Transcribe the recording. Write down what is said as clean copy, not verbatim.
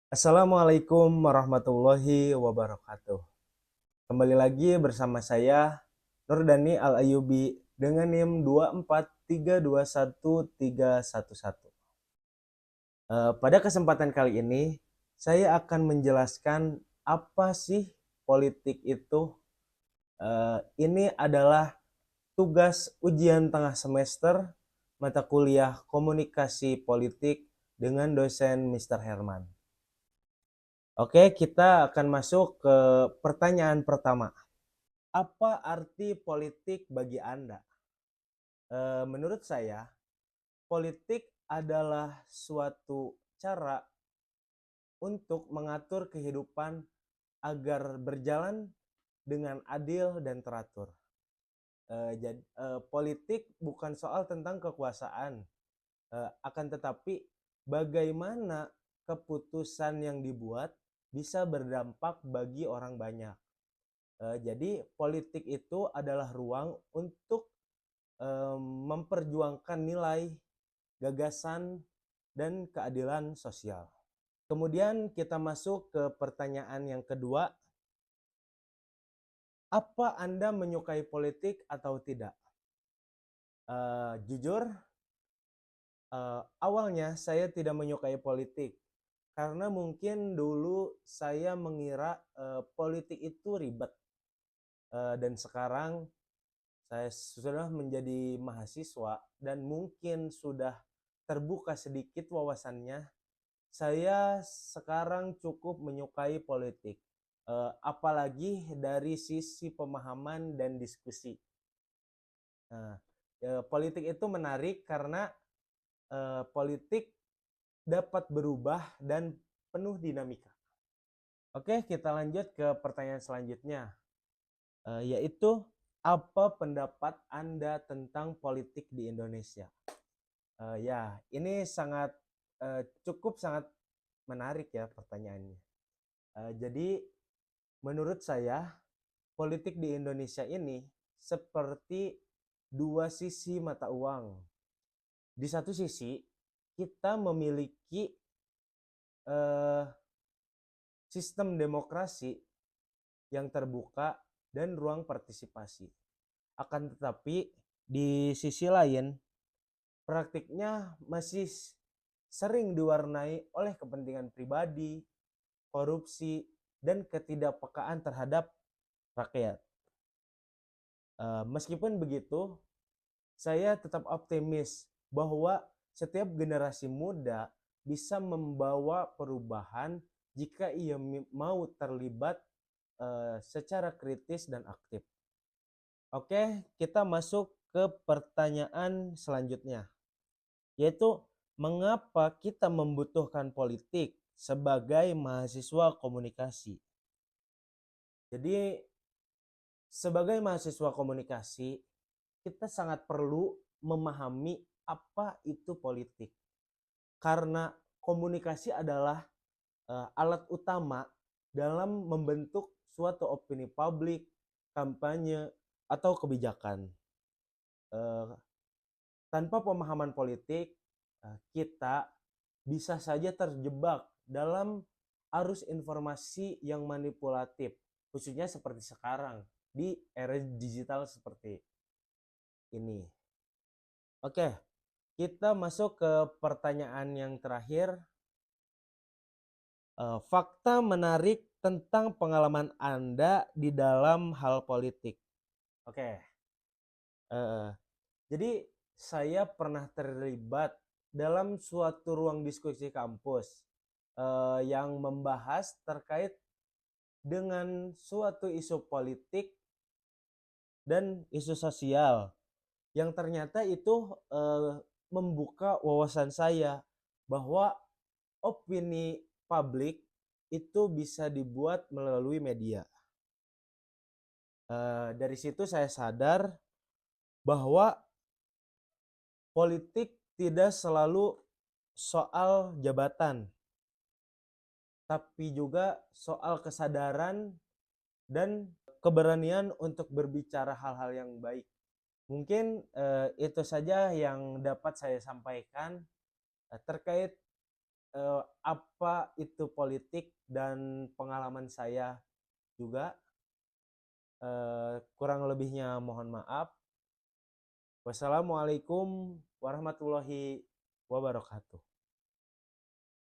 Assalamualaikum warahmatullahi wabarakatuh. Kembali lagi bersama saya Nurdani Al Ayubi dengan NIM 2432131. Pada kesempatan kali ini saya akan menjelaskan apa sih politik itu. Ini adalah tugas ujian tengah semester mata kuliah Komunikasi Politik dengan dosen Mr. Herman. Oke, kita akan masuk ke pertanyaan pertama. Apa arti politik bagi Anda? Menurut saya, politik adalah suatu cara untuk mengatur kehidupan agar berjalan dengan adil dan teratur. Politik bukan soal tentang kekuasaan, akan tetapi bagaimana keputusan yang dibuat bisa berdampak bagi orang banyak. Jadi politik itu adalah ruang untuk memperjuangkan nilai, gagasan, dan keadilan sosial. Kemudian kita masuk ke pertanyaan yang kedua. Apa Anda menyukai politik atau tidak? Jujur, awalnya saya tidak menyukai politik karena mungkin dulu saya mengira politik itu ribet. Dan sekarang saya sudah menjadi mahasiswa dan mungkin sudah terbuka sedikit wawasannya. Saya sekarang cukup menyukai politik, apalagi dari sisi pemahaman dan diskusi. Nah, politik itu menarik karena politik dapat berubah dan penuh dinamika. Oke, kita lanjut ke pertanyaan selanjutnya, yaitu apa pendapat Anda tentang politik di Indonesia? Ya, ini cukup sangat menarik ya pertanyaannya. Jadi menurut saya politik di Indonesia ini seperti dua sisi mata uang. Di satu sisi kita memiliki eh, sistem demokrasi yang terbuka dan ruang partisipasi. Akan tetapi di sisi lain praktiknya masih sering diwarnai oleh kepentingan pribadi, korupsi, dan ketidakpekaan terhadap rakyat. Meskipun begitu, saya tetap optimis bahwa setiap generasi muda bisa membawa perubahan jika ia mau terlibat secara kritis dan aktif. Oke, kita masuk ke pertanyaan selanjutnya, yaitu mengapa kita membutuhkan politik sebagai mahasiswa komunikasi. Jadi sebagai mahasiswa komunikasi, kita sangat perlu memahami apa itu politik. Karena komunikasi adalah alat utama dalam membentuk suatu opini publik, kampanye, atau kebijakan. Tanpa pemahaman politik, kita bisa saja terjebak dalam arus informasi yang manipulatif, khususnya seperti sekarang di era digital seperti ini. Oke, kita masuk ke pertanyaan yang terakhir. Fakta menarik tentang pengalaman Anda di dalam hal politik. Oke, jadi saya pernah terlibat dalam suatu ruang diskusi kampus yang membahas terkait dengan suatu isu politik dan isu sosial yang ternyata itu membuka wawasan saya bahwa opini publik itu bisa dibuat melalui media. Dari situ saya sadar bahwa politik tidak selalu soal jabatan, tapi juga soal kesadaran dan keberanian untuk berbicara hal-hal yang baik. Mungkin itu saja yang dapat saya sampaikan terkait apa itu politik dan pengalaman saya juga. Kurang lebihnya mohon maaf. Wassalamualaikum warahmatullahi wabarakatuh.